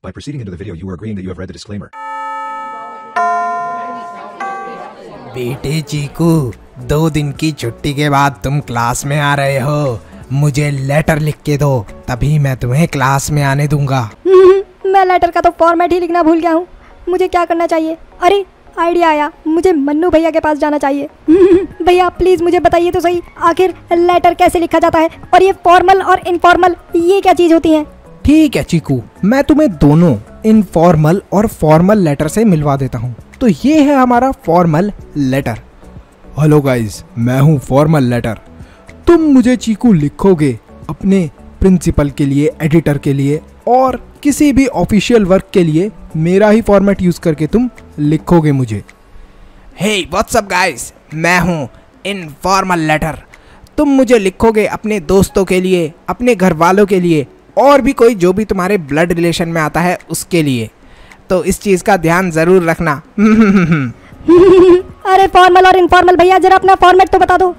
By proceeding into the video, you are agreeing that you have read the disclaimer. बेटे चीकू, 2 दिन की छुट्टी के बाद तुम क्लास में आ रहे हो। मुझे लेटर लिख के दो, तभी मैं तुम्हें क्लास में आने दूंगा। मैं लेटर का तो फॉर्मेट ही लिखना भूल गया हूँ। मुझे क्या करना चाहिए? अरे आइडिया आया, मुझे मन्नू भैया के पास जाना चाहिए। भैया प्लीज मुझे बताइए तो सही, आखिर लेटर कैसे लिखा जाता है, और ये फॉर्मल और इनफॉर्मल ये क्या चीज होती है? ठीक है चीकू, मैं तुम्हें दोनों इनफॉर्मल और फॉर्मल लेटर से मिलवा देता हूँ। तो ये है हमारा फॉर्मल लेटर। हेलो गाइस, मैं हूँ फॉर्मल लेटर। तुम मुझे चीकू लिखोगे अपने प्रिंसिपल के लिए, एडिटर के लिए और किसी भी ऑफिशियल वर्क के लिए मेरा ही फॉर्मेट यूज करके तुम लिखोगे मुझे। हे व्हाट्स अप गाइस, मैं हूँ इनफॉर्मल लेटर। तुम मुझे लिखोगे अपने दोस्तों के लिए, अपने घर वालों के लिए और भी कोई जो भी तुम्हारे ब्लड रिलेशन में आता है उसके लिए। तो इस चीज का ध्यान जरूर रखना। अरे फॉर्मल और इनफॉर्मल भैया, जरा अपना फॉर्मेट तो बता दो।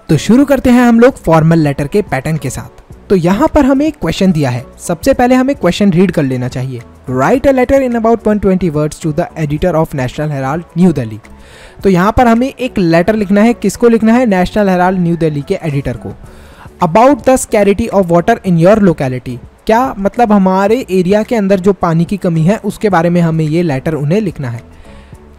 तो शुरू करते हैं हम लोग फॉर्मल लेटर के पैटर्न के साथ। तो यहाँ पर हमें एक क्वेश्चन दिया है। सबसे पहले हमें क्वेश्चन रीड कर लेना चाहिए। Write a letter in about 120 words to the editor of National Herald New Delhi. तो यहाँ पर हमें एक लेटर लिखना है। किसको लिखना है? नेशनल हेराल्ड न्यू दिल्ली के एडिटर को। About the scarcity of water in your locality. क्या मतलब हमारे एरिया के अंदर जो पानी की कमी है उसके बारे में हमें ये लेटर उन्हें लिखना है।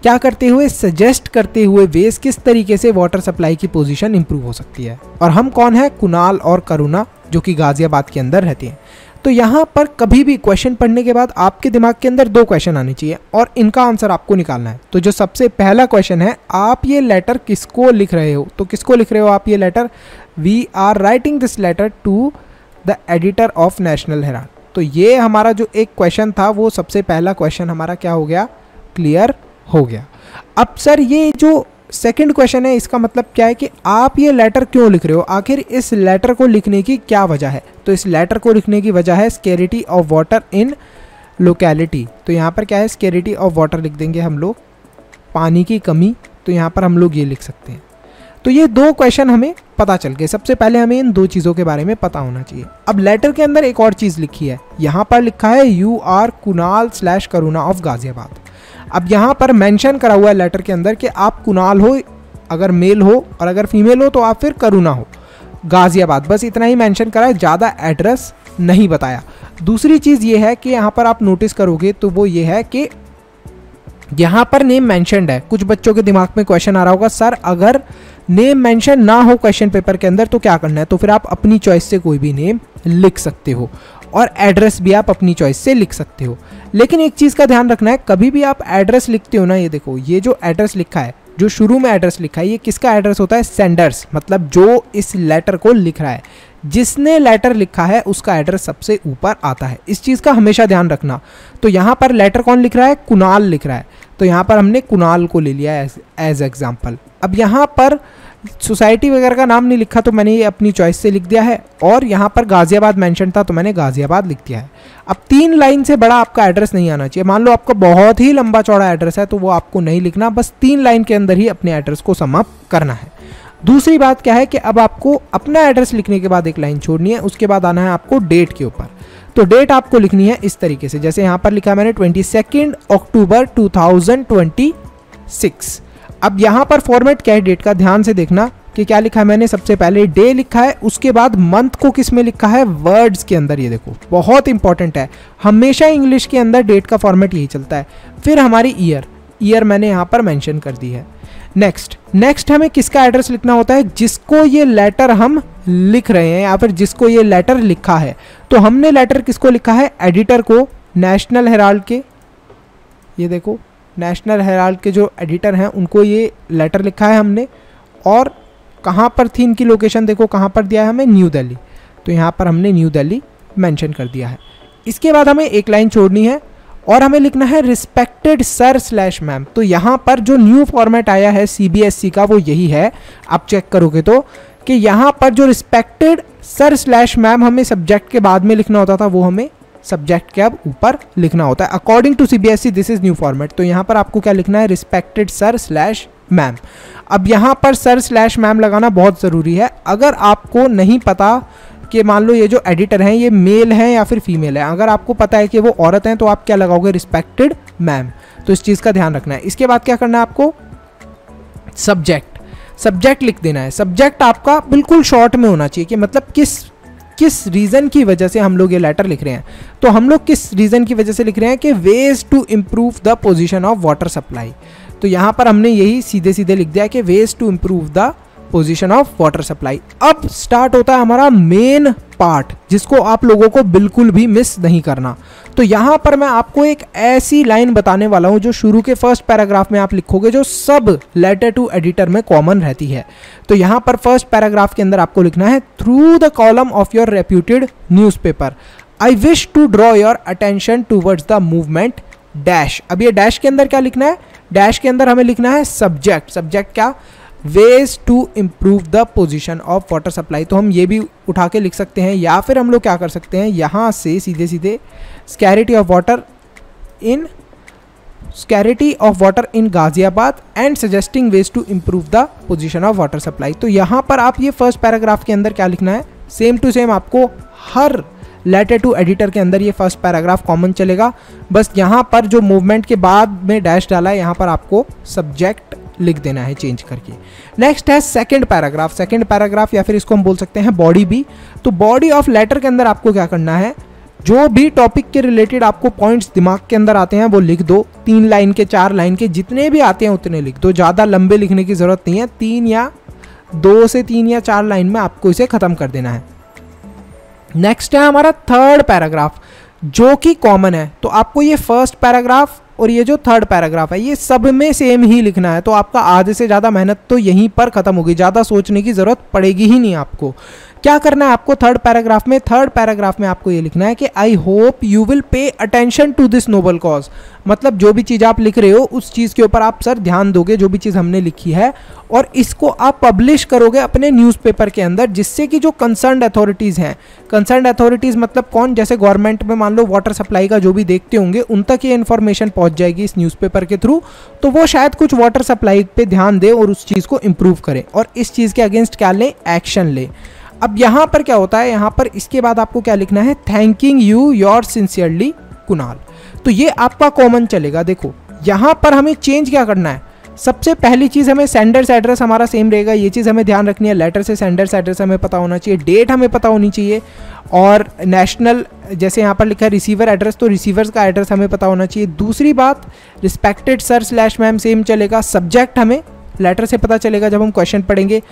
क्या करते हुए? सजेस्ट करते हुए वेज किस तरीके से वाटर सप्लाई की पोजीशन इंप्रूव हो सकती है। और हम कौन है? कुणाल और करुणा, जो कि गाजियाबाद के अंदर रहते हैं। तो यहाँ पर कभी भी क्वेश्चन पढ़ने के बाद आपके दिमाग के अंदर 2 क्वेश्चन आने चाहिए और इनका आंसर आपको निकालना है। तो जो सबसे पहला क्वेश्चन है, आप ये लेटर किसको लिख रहे हो? तो किसको लिख रहे हो आप ये letter? We are writing this letter to the editor of National Herald. तो ये हमारा जो एक क्वेश्चन था वो सबसे पहला क्वेश्चन हमारा क्या हो गया? क्लियर हो गया। अब सर ये जो सेकंड क्वेश्चन है इसका मतलब क्या है कि आप ये लेटर क्यों लिख रहे हो? आखिर इस लेटर को लिखने की क्या वजह है? तो इस लेटर को लिखने की वजह है स्कैरिटी ऑफ वाटर इन लोकेलिटी। तो यहाँ पर क्या है? स्कैरिटी ऑफ वाटर लिख देंगे हम लोग, पानी की कमी। तो यहाँ पर हम लोग ये लिख सकते हैं। तो ये 2 क्वेश्चन हमें पता चल गए। सबसे पहले हमें इन 2 चीज़ों के बारे में पता होना चाहिए। अब लेटर के अंदर एक और चीज़ लिखी है। यहाँ पर लिखा है you are Kunal / Karuna of Ghaziabad. अब यहाँ पर मेंशन करा हुआ है लेटर के अंदर कि आप कुणाल हो अगर मेल हो, और अगर फीमेल हो तो आप फिर करुणा हो, गाजियाबाद। बस इतना ही मेंशन करा है, ज़्यादा एड्रेस नहीं बताया। दूसरी चीज़ ये है कि यहाँ पर आप नोटिस करोगे तो वो ये है कि यहाँ पर नेम मेंशनड है। कुछ बच्चों के दिमाग में क्वेश्चन आ रहा होगा, सर अगर नेम मेंशन ना हो क्वेश्चन पेपर के अंदर तो क्या करना है? तो फिर आप अपनी चॉइस से कोई भी नेम लिख सकते हो और एड्रेस भी आप अपनी चॉइस से लिख सकते हो। लेकिन एक चीज़ का ध्यान रखना है, कभी भी आप एड्रेस लिखते हो ना, ये देखो ये जो एड्रेस लिखा है, जो शुरू में एड्रेस लिखा है, ये किसका एड्रेस होता है? सेंडर्स, मतलब जो इस लेटर को लिख रहा है, जिसने लेटर लिखा है उसका एड्रेस सबसे ऊपर आता है। इस चीज़ का हमेशा ध्यान रखना। तो यहाँ पर लेटर कौन लिख रहा है? कुणाल लिख रहा है। तो यहाँ पर हमने कुणाल को ले लिया एज एग्जाम्पल। अब यहाँ पर सोसाइटी वगैरह का नाम नहीं लिखा तो मैंने ये अपनी चॉइस से लिख दिया है, और यहाँ पर गाजियाबाद मेंशन था तो मैंने गाजियाबाद लिख दिया है। अब 3 लाइन से बड़ा आपका एड्रेस नहीं आना चाहिए। मान लो आपका बहुत ही लंबा चौड़ा एड्रेस है तो वो आपको नहीं लिखना, बस 3 लाइन के अंदर ही अपने एड्रेस को सम अप करना है। दूसरी बात क्या है कि अब आपको अपना एड्रेस लिखने के बाद एक लाइन छोड़नी है, उसके बाद आना है आपको डेट के ऊपर। तो डेट आपको लिखनी है इस तरीके से, जैसे यहाँ पर लिखा है मैंने 22 अक्टूबर 2026। अब यहाँ पर फॉर्मेट क्या है डेट का? ध्यान से देखना कि क्या लिखा है मैंने। सबसे पहले डे लिखा है, उसके बाद मंथ को किस में लिखा है? वर्ड्स के अंदर। ये देखो बहुत इंपॉर्टेंट है, हमेशा इंग्लिश के अंदर डेट का फॉर्मेट यही चलता है। फिर हमारी ईयर मैंने यहाँ पर मेंशन कर दी है। नेक्स्ट हमें किसका एड्रेस लिखना होता है? जिसको ये लेटर हम लिख रहे हैं या फिर जिसको ये लेटर लिखा है। तो हमने लेटर किसको लिखा है? एडिटर को, नेशनल हेराल्ड के। ये देखो नेशनल हेराल्ड के जो एडिटर हैं उनको ये लेटर लिखा है हमने। और कहाँ पर थी इनकी लोकेशन? देखो कहाँ पर दिया है हमें? न्यू दिल्ली। तो यहाँ पर हमने न्यू दिल्ली मेंशन कर दिया है। इसके बाद हमें एक लाइन छोड़नी है और हमें लिखना है रिस्पेक्टेड सर / मैम। तो यहाँ पर जो न्यू फॉर्मेट आया है CBSE का वो यही है। आप चेक करोगे तो कि यहाँ पर जो रिस्पेक्टेड सर / मैम हमें सब्जेक्ट के बाद में लिखना होता था वो हमें सब्जेक्ट के अब ऊपर लिखना होता है। According to CBSE this is new format. तो यहाँ पर आपको क्या लिखना है? Respected sir / ma'am. अब यहाँ पर सर / मैम लगाना बहुत ज़रूरी है। अगर आपको नहीं पता कि मान लो ये जो एडिटर हैं ये मेल हैं या फिर फीमेल है। अगर आपको पता है कि वो औरत हैं तो आप क्या लगाओगे, रिस्पेक्टेड मैम। तो इस चीज़ का ध्यान रखना है। इसके बाद क्या करना है आपको, सब्जेक्ट लिख देना है। सब्जेक्ट आपका बिल्कुल शॉर्ट में होना चाहिए कि मतलब किस रीज़न की वजह से हम लोग ये लेटर लिख रहे हैं। तो हम लोग किस रीज़न की वजह से लिख रहे हैं कि ways to improve the position of water supply. तो यहाँ पर हमने यही सीधे सीधे लिख दिया कि ways to improve the position of water supply. अब स्टार्ट होता है हमारा मेन पार्ट, जिसको आप लोगों को बिल्कुल भी मिस नहीं करना। तो यहाँ पर मैं आपको एक ऐसी लाइन बताने वाला हूँ जो शुरू के फर्स्ट पैराग्राफ में आप लिखोगे, जो सब लेटर टू एडिटर में कॉमन रहती है। तो यहाँ पर फर्स्ट पैराग्राफ के अंदर आपको लिखना है, through the column of your reputed newspaper I wish to draw your attention towards the movement dash. अब ये डैश के अंदर क्या लिखना है, डैश के अंदर हमें लिखना है सब्जेक्ट क्या, ways to improve the position of water supply. तो हम ये भी उठा के लिख सकते हैं, या फिर हम लोग क्या कर सकते हैं, यहाँ से सीधे सीधे scarcity of water in Ghaziabad and suggesting ways to improve the position of water supply. तो यहाँ पर आप ये फर्स्ट पैराग्राफ के अंदर क्या लिखना है, सेम टू सेम आपको हर लेटर टू एडिटर के अंदर ये फर्स्ट पैराग्राफ कॉमन चलेगा। बस यहाँ पर जो मूवमेंट के बाद में डैश डाला है, यहाँ पर आपको सब्जेक्ट लिख देना है चेंज करके। नेक्स्ट है सेकंड पैराग्राफ या फिर इसको हम बोल सकते हैं बॉडी भी। तो बॉडी ऑफ लेटर के अंदर आपको क्या करना है, जो भी टॉपिक के रिलेटेड आपको पॉइंट्स दिमाग के अंदर आते हैं वो लिख दो। 3 लाइन के 4 लाइन के जितने भी आते हैं उतने लिख दो, ज़्यादा लंबे लिखने की ज़रूरत नहीं है। 2 से 3 या 4 लाइन में आपको इसे ख़त्म कर देना है। नेक्स्ट है हमारा थर्ड पैराग्राफ, जो कि कॉमन है। तो आपको ये फर्स्ट पैराग्राफ और ये जो थर्ड पैराग्राफ है ये सब में सेम ही लिखना है। तो आपका आधे से ज़्यादा मेहनत तो यहीं पर ख़त्म होगी, ज़्यादा सोचने की ज़रूरत पड़ेगी ही नहीं आपको। क्या करना है आपको थर्ड पैराग्राफ में आपको ये लिखना है कि I hope you will pay attention to this noble cause. मतलब जो भी चीज़ आप लिख रहे हो उस चीज़ के ऊपर आप सर ध्यान दोगे, जो भी चीज़ हमने लिखी है, और इसको आप पब्लिश करोगे अपने न्यूज़पेपर के अंदर, जिससे कि जो कंसर्न्ड अथॉरिटीज़ हैं, कंसर्न्ड अथॉरिटीज़ मतलब कौन, जैसे गवर्नमेंट में मान लो वाटर सप्लाई का जो भी देखते होंगे उन तक ये इन्फॉर्मेशन पहुंच जाएगी इस न्यूज़पेपर के थ्रू। तो वो शायद कुछ वाटर सप्लाई पे ध्यान दे और उस चीज़ को इम्प्रूव करें और इस चीज़ के अगेंस्ट क्या लें, एक्शन लें। अब यहाँ पर क्या होता है, यहाँ पर इसके बाद आपको क्या लिखना है, thanking you your sincerely Kunal. तो ये आपका कॉमन चलेगा। देखो यहाँ पर हमें चेंज क्या करना है, सबसे पहली चीज़ हमें सेंडर्स एड्रेस हमारा सेम रहेगा, ये चीज़ हमें ध्यान रखनी है। लेटर से सेंडर्स एड्रेस हमें पता होना चाहिए, डेट हमें पता होनी चाहिए, और नेशनल जैसे यहाँ पर लिखा है रिसीवर एड्रेस, तो रिसीवर्स का एड्रेस हमें पता होना चाहिए। दूसरी बात, respected sir slash ma'am same चलेगा। सब्जेक्ट हमें लेटर से पता चलेगा जब हम क्वेश्चन पढ़ेंगे।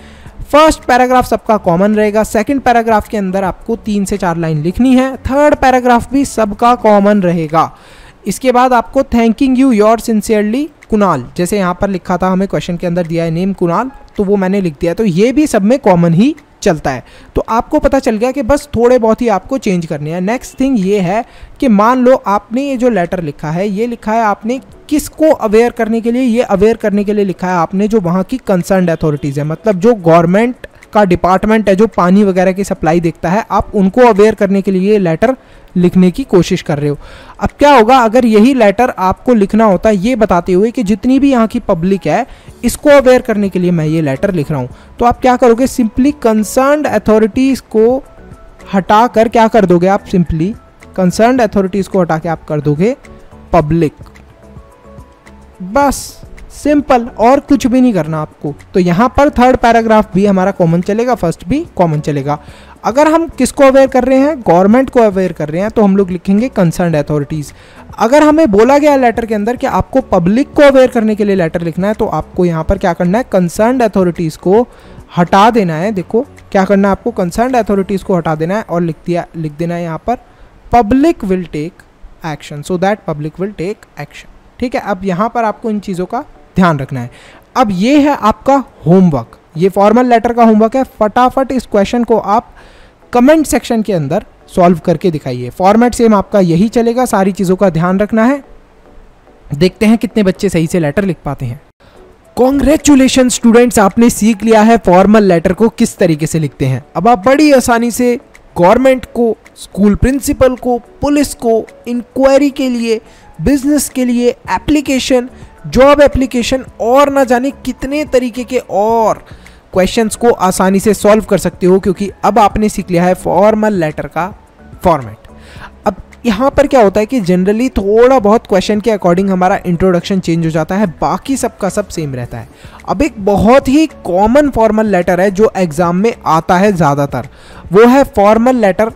फर्स्ट पैराग्राफ सबका कॉमन रहेगा। सेकंड पैराग्राफ के अंदर आपको 3 से 4 लाइन लिखनी है। थर्ड पैराग्राफ भी सबका कॉमन रहेगा। इसके बाद आपको thanking you your sincerely Kunal, जैसे यहाँ पर लिखा था, हमें क्वेश्चन के अंदर दिया है नेम कुणाल, तो वो मैंने लिख दिया। तो ये भी सब में कॉमन ही चलता है। तो आपको पता चल गया कि बस थोड़े बहुत ही आपको चेंज करने हैं। नेक्स्ट थिंग ये है कि मान लो आपने ये जो लेटर लिखा है, ये लिखा है आपने किसको अवेयर करने के लिए, ये अवेयर करने के लिए लिखा है आपने जो वहाँ की कंसर्न्ड अथॉरिटीज़ है, मतलब जो गवर्नमेंट का डिपार्टमेंट है जो पानी वगैरह की सप्लाई देखता है, आप उनको अवेयर करने के लिए ये लेटर लिखने की कोशिश कर रहे हो। अब क्या होगा अगर यही लेटर आपको लिखना होता है ये बताते हुए कि जितनी भी यहाँ की पब्लिक है इसको अवेयर करने के लिए मैं ये लेटर लिख रहा हूँ, तो आप क्या करोगे, सिंपली कंसर्न्ड अथॉरिटीज़ को हटा कर क्या कर दोगे आप, सिंपली कंसर्न्ड अथॉरिटीज़ को हटा के आप कर दोगे पब्लिक। बस सिंपल, और कुछ भी नहीं करना आपको। तो यहाँ पर थर्ड पैराग्राफ भी हमारा कॉमन चलेगा, फर्स्ट भी कॉमन चलेगा। अगर हम किसको अवेयर कर रहे हैं, गवर्नमेंट को अवेयर कर रहे हैं, तो हम लोग लिखेंगे कंसर्न्ड अथॉरिटीज़। अगर हमें बोला गया लेटर के अंदर कि आपको पब्लिक को अवेयर करने के लिए लेटर लिखना है, तो आपको यहाँ पर क्या करना है, कंसर्न्ड अथॉरिटीज़ को हटा देना है। देखो क्या करना है आपको, कंसर्न्ड अथॉरिटीज़ को हटा देना है और लिख देना है यहाँ पर public will take action, so that public will take action. ठीक है, अब यहाँ पर आपको इन चीज़ों का ध्यान रखना है। अब ये है आपका होमवर्क, ये फॉर्मल लेटर का होमवर्क है। फटाफट इस क्वेश्चन को आप कमेंट सेक्शन के अंदर सॉल्व करके दिखाइए। फॉर्मेट सेम आपका यही चलेगा, सारी चीज़ों का ध्यान रखना है। देखते हैं कितने बच्चे सही से लेटर लिख पाते हैं। कॉन्ग्रेचुलेशन स्टूडेंट्स, आपने सीख लिया है फॉर्मल लेटर को किस तरीके से लिखते हैं। अब आप बड़ी आसानी से गवर्नमेंट को, स्कूल प्रिंसिपल को, पुलिस को, इंक्वायरी के लिए, बिजनेस के लिए, एप्लीकेशन, जॉब एप्लीकेशन और ना जाने कितने तरीके के और क्वेश्चंस को आसानी से सॉल्व कर सकते हो, क्योंकि अब आपने सीख लिया है फॉर्मल लेटर का फॉर्मेट। अब यहाँ पर क्या होता है कि जनरली थोड़ा बहुत क्वेश्चन के अकॉर्डिंग हमारा इंट्रोडक्शन चेंज हो जाता है, बाकी सबका सब सेम रहता है। अब एक बहुत ही कॉमन फॉर्मल लेटर है जो एग्जाम में आता है ज़्यादातर, वो है formal letter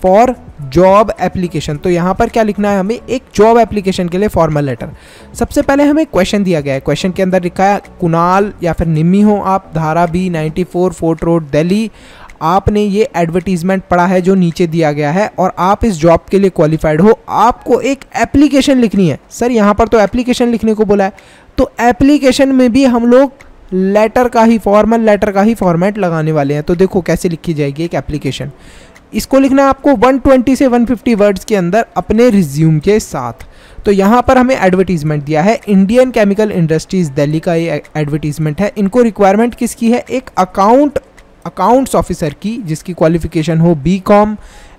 for job application. तो यहाँ पर क्या लिखना है हमें, एक जॉब एप्लीकेशन के लिए फॉर्मल लेटर। सबसे पहले हमें क्वेश्चन दिया गया है, क्वेश्चन के अंदर लिखा है कुणाल या फिर निम्मी हो आप, धारा बी 94 फोर्ट रोड दिल्ली, आपने ये एडवर्टीजमेंट पढ़ा है जो नीचे दिया गया है और आप इस जॉब के लिए क्वालिफाइड हो, आपको एक एप्लीकेशन लिखनी है। सर यहाँ पर तो एप्लीकेशन लिखने को बोला है, तो एप्लीकेशन में भी हम लोग लेटर का ही, फॉर्मल लेटर का ही फॉर्मेट लगाने वाले हैं। तो देखो कैसे लिखी जाएगी एक एप्लीकेशन। इसको लिखना है आपको 120 से 150 वर्ड्स के अंदर अपने रिज्यूम के साथ। तो यहाँ पर हमें एडवर्टीजमेंट दिया है, इंडियन केमिकल इंडस्ट्रीज दिल्ली का ये एडवर्टीजमेंट है। इनको रिक्वायरमेंट किसकी है, एक अकाउंट्स ऑफिसर की जिसकी क्वालिफिकेशन हो बीकॉम,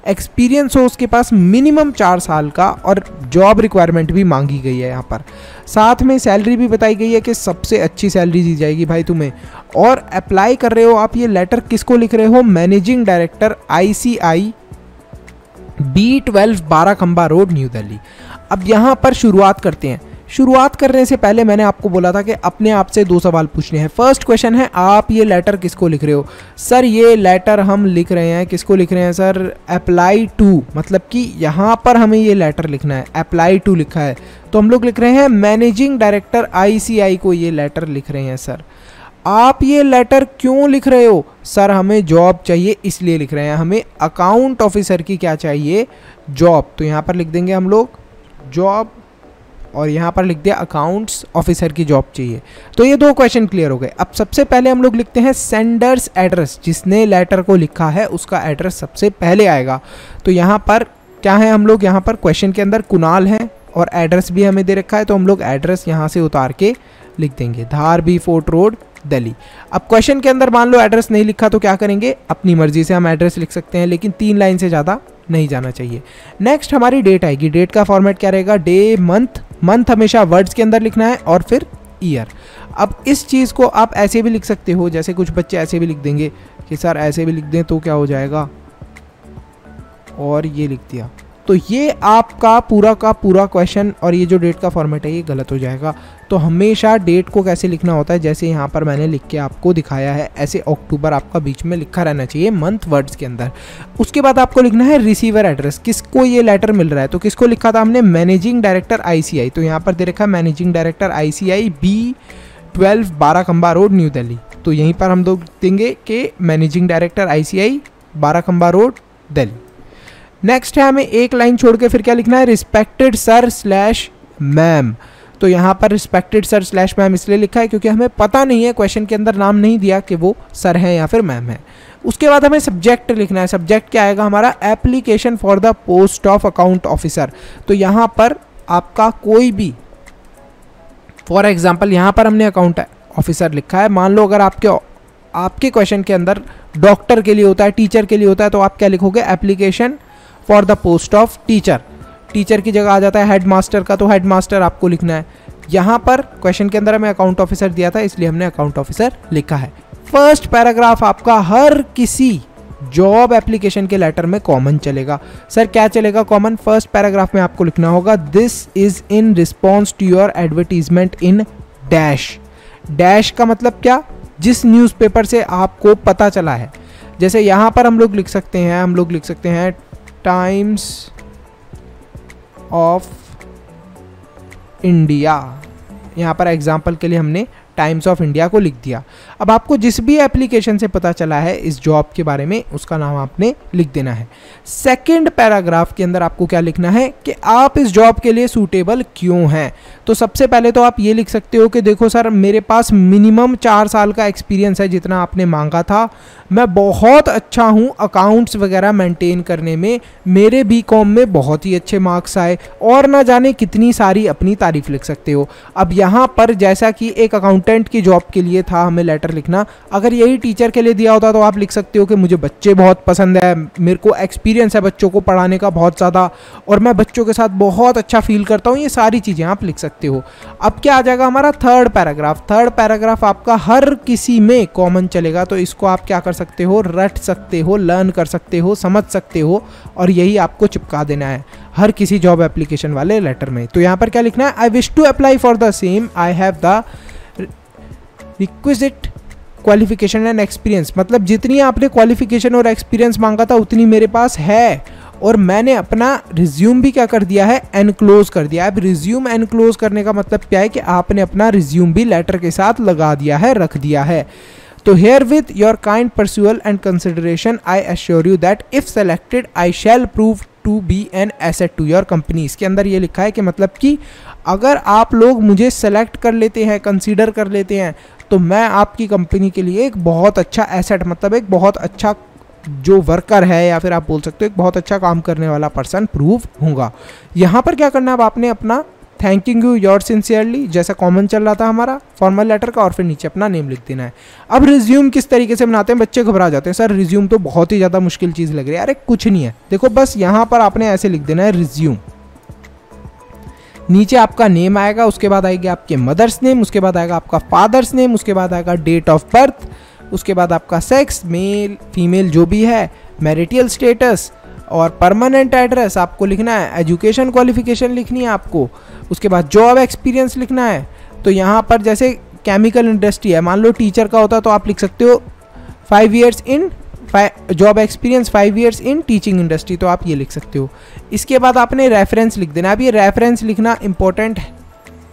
एक्सपीरियंस हो उसके पास मिनिमम 4 साल का, और जॉब रिक्वायरमेंट भी मांगी गई है यहाँ पर। साथ में सैलरी भी बताई गई है कि सबसे अच्छी सैलरी दी जाएगी भाई तुम्हें। और अप्लाई कर रहे हो आप, ये लेटर किसको लिख रहे हो, managing director ICI B12 Barakhamba road new Delhi. अब यहाँ पर शुरुआत करते हैं। शुरुआत करने से पहले मैंने आपको बोला था कि अपने आप से 2 सवाल पूछने हैं। फर्स्ट क्वेश्चन है, आप ये लेटर किसको लिख रहे हो। सर ये लेटर हम लिख रहे हैं, किसको लिख रहे हैं सर, अप्लाई टू, मतलब कि यहाँ पर हमें ये लेटर लिखना है, अप्लाई टू लिखा है तो हम लोग लिख रहे हैं मैनेजिंग डायरेक्टर ICI को ये लेटर लिख रहे हैं। सर आप ये लेटर क्यों लिख रहे हो, सर हमें जॉब चाहिए इसलिए लिख रहे हैं, हमें अकाउंट ऑफिसर की क्या चाहिए, जॉब। तो यहाँ पर लिख देंगे हम लोग जॉब, और यहाँ पर लिख दिया अकाउंट्स ऑफिसर की जॉब चाहिए। तो ये 2 क्वेश्चन क्लियर हो गए। अब सबसे पहले हम लोग लिखते हैं सेंडर्स एड्रेस, जिसने लेटर को लिखा है उसका एड्रेस सबसे पहले आएगा। तो यहाँ पर क्या है, हम लोग यहाँ पर क्वेश्चन के अंदर कुणाल है और एड्रेस भी हमें दे रखा है, तो हम लोग एड्रेस यहाँ से उतार के लिख देंगे, धार बी फोर्ट रोड दिल्ली। अब क्वेश्चन के अंदर मान लो एड्रेस नहीं लिखा तो क्या करेंगे, अपनी मर्जी से हम एड्रेस लिख सकते हैं, लेकिन 3 लाइन से ज़्यादा नहीं जाना चाहिए। नेक्स्ट हमारी डेट आएगी। डेट का फॉर्मेट क्या रहेगा, डे मंथ हमेशा वर्ड्स के अंदर लिखना है, और फिर ईयर। अब इस चीज़ को आप ऐसे भी लिख सकते हो, जैसे कुछ बच्चे ऐसे भी लिख देंगे कि सर ऐसे भी लिख दें तो क्या हो जाएगा, और ये लिख दिया, तो ये आपका पूरा का पूरा क्वेश्चन और ये जो डेट का फॉर्मेट है ये गलत हो जाएगा। तो हमेशा डेट को कैसे लिखना होता है, जैसे यहाँ पर मैंने लिख के आपको दिखाया है, ऐसे अक्टूबर आपका बीच में लिखा रहना चाहिए मंथ वर्ड्स के अंदर। उसके बाद आपको लिखना है रिसीवर एड्रेस, किसको ये लेटर मिल रहा है, तो किसको लिखा था हमने, मैनेजिंग डायरेक्टर ICI। तो यहाँ पर दे रखा है managing director ICI B12 Barakhamba road new Delhi. तो यहीं पर हम लोग देंगे कि managing director ICI Barakhamba road Delhi. Next है हमें एक लाइन छोड़ के फिर क्या लिखना है, रिस्पेक्टेड सर स्लैश मैम। तो यहाँ पर रिस्पेक्टेड सर स्लैश मैम इसलिए लिखा है क्योंकि हमें पता नहीं है, क्वेश्चन के अंदर नाम नहीं दिया कि वो सर है या फिर मैम है। उसके बाद हमें सब्जेक्ट लिखना है। सब्जेक्ट क्या आएगा हमारा, application for the post of account officer. तो यहाँ पर आपका कोई भी, फॉर एग्जाम्पल यहाँ पर हमने अकाउंट ऑफिसर लिखा है, मान लो अगर आपके क्वेश्चन के अंदर डॉक्टर के लिए होता है, टीचर के लिए होता है, तो आप क्या लिखोगे, application for the post of teacher. Teacher की जगह आ जाता है हेड मास्टर का, तो हेड मास्टर आपको लिखना है। यहाँ पर क्वेश्चन के अंदर हमें अकाउंट ऑफिसर दिया था इसलिए हमने अकाउंट ऑफिसर लिखा है। फर्स्ट पैराग्राफ आपका हर किसी जॉब एप्लीकेशन के लेटर में कॉमन चलेगा। सर क्या चलेगा कॉमन, फर्स्ट पैराग्राफ में आपको लिखना होगा this is in response to your advertisement in dash. Dash का मतलब क्या, जिस न्यूज़पेपर से आपको पता चला है। जैसे यहाँ पर हम लोग लिख सकते हैं टाइम्स ऑफ इंडिया। यहाँ पर एग्जाम्पल के लिए हमने टाइम्स ऑफ इंडिया को लिख दिया। अब आपको जिस भी एप्लीकेशन से पता चला है इस जॉब के बारे में उसका नाम आपने लिख देना है। सेकंड पैराग्राफ के अंदर आपको क्या लिखना है कि आप इस जॉब के लिए सूटेबल क्यों हैं। तो सबसे पहले तो आप ये लिख सकते हो कि देखो सर मेरे पास मिनिमम 4 साल का एक्सपीरियंस है जितना आपने मांगा था, मैं बहुत अच्छा हूँ अकाउंट्स वगैरह मेंटेन करने में, मेरे बीकॉम में बहुत ही अच्छे मार्क्स आए, और ना जाने कितनी सारी अपनी तारीफ लिख सकते हो। अब यहाँ पर जैसा कि एक अकाउंट अकाउंटेंट की जॉब के लिए था हमें लेटर लिखना। अगर यही टीचर के लिए दिया होता तो आप लिख सकते हो कि मुझे बच्चे बहुत पसंद है, मेरे को एक्सपीरियंस है बच्चों को पढ़ाने का बहुत ज़्यादा, और मैं बच्चों के साथ बहुत अच्छा फील करता हूँ। ये सारी चीज़ें आप लिख सकते हो। अब क्या आ जाएगा हमारा थर्ड पैराग्राफ। थर्ड पैराग्राफ आपका हर किसी में कॉमन चलेगा, तो इसको आप क्या कर सकते हो, रट सकते हो, लर्न कर सकते हो, समझ सकते हो, और यही आपको चिपका देना है हर किसी जॉब एप्लीकेशन वाले लेटर में। तो यहाँ पर क्या लिखना है, I wish to apply for the same, I have the requisite qualification and experience. मतलब जितनी आपने क्वालिफिकेशन और एक्सपीरियंस मांगा था उतनी मेरे पास है, और मैंने अपना रिज्यूम भी क्या कर दिया है, एनक्लोज कर दिया है। अब रिज्यूम एनक्लोज करने का मतलब क्या है कि आपने अपना रिज्यूम भी लेटर के साथ लगा दिया है, रख दिया है। तो here with your kind perusal and consideration I assure you that if selected I shall prove to be an asset to your company. इसके अंदर ये लिखा है कि मतलब कि अगर आप लोग मुझे सेलेक्ट कर लेते हैं, कंसीडर कर लेते हैं, तो मैं आपकी कंपनी के लिए एक बहुत अच्छा एसेट, मतलब एक बहुत अच्छा जो वर्कर है, या फिर आप बोल सकते हो एक बहुत अच्छा काम करने वाला पर्सन प्रूव होगा। यहाँ पर क्या करना है, अब आपने अपना थैंकिंग यू योर सिंसियरली जैसा कॉमन चल रहा था हमारा फॉर्मल लेटर का, और फिर नीचे अपना नेम लिख देना है। अब रिज्यूम किस तरीके से बनाते हैं, बच्चे घबरा जाते हैं, सर रिज्यूम तो बहुत ही ज़्यादा मुश्किल चीज़ लग रही है। अरे कुछ नहीं है, देखो बस यहाँ पर आपने ऐसे लिख देना है रिज्यूम, नीचे आपका नेम आएगा, उसके बाद आएगी आपके मदर्स नेम, उसके बाद आएगा आपका फादर्स नेम, उसके बाद आएगा डेट ऑफ बर्थ, उसके बाद आपका सेक्स, मेल फीमेल जो भी है, मैरिटल स्टेटस, और परमानेंट एड्रेस आपको लिखना है, एजुकेशन क्वालिफिकेशन लिखनी है आपको, उसके बाद जॉब एक्सपीरियंस लिखना है। तो यहाँ पर जैसे केमिकल इंडस्ट्री है, मान लो टीचर का होता तो आप लिख सकते हो 5 years in job experience, 5 years in teaching industry, तो आप ये लिख सकते हो। इसके बाद आपने रेफरेंस लिख देना। अब ये रेफरेंस लिखना इंपॉर्टेंट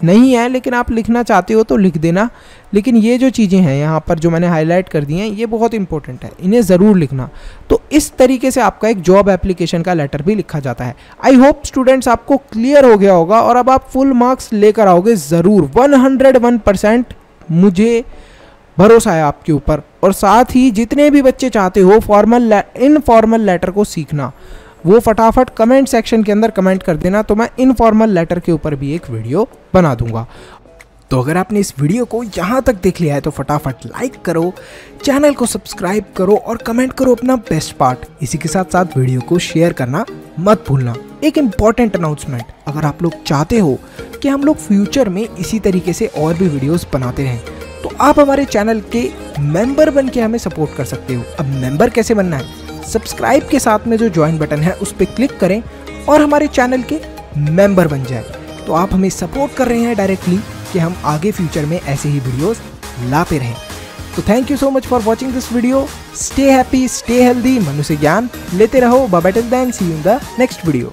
नहीं है, लेकिन आप लिखना चाहते हो तो लिख देना, लेकिन ये जो चीज़ें हैं यहाँ पर जो मैंने हाईलाइट कर दी हैं ये बहुत इंपॉर्टेंट है, इन्हें ज़रूर लिखना। तो इस तरीके से आपका एक जॉब एप्लीकेशन का लेटर भी लिखा जाता है। आई होप स्टूडेंट्स आपको क्लियर हो गया होगा, और अब आप फुल मार्क्स लेकर आओगे ज़रूर, 101%। मुझे भरोसा है आपके ऊपर। और साथ ही जितने भी बच्चे चाहते हो इनफॉर्मल लेटर को सीखना, वो फटाफट कमेंट सेक्शन के अंदर कमेंट कर देना, तो मैं इनफॉर्मल लेटर के ऊपर भी एक वीडियो बना दूंगा। तो अगर आपने इस वीडियो को यहाँ तक देख लिया है तो फटाफट लाइक करो, चैनल को सब्सक्राइब करो और कमेंट करो अपना बेस्ट पार्ट। इसी के साथ साथ वीडियो को शेयर करना मत भूलना। एक इम्पॉर्टेंट अनाउंसमेंट, अगर आप लोग चाहते हो कि हम लोग फ्यूचर में इसी तरीके से और भी वीडियोस बनाते रहें, तो आप हमारे चैनल के मेंबर बन के हमें सपोर्ट कर सकते हो। अब मेंबर कैसे बनना है, सब्सक्राइब के साथ में जो ज्वाइन बटन है उस पर क्लिक करें और हमारे चैनल के मेंबर बन जाए। तो आप हमें सपोर्ट कर रहे हैं डायरेक्टली कि हम आगे फ्यूचर में ऐसे ही वीडियोस लाते रहें। तो thank you so much for watching this video. Stay happy, stay healthy, मनुष्य ज्ञान लेते रहो। Bye bye till then, see you in the next video.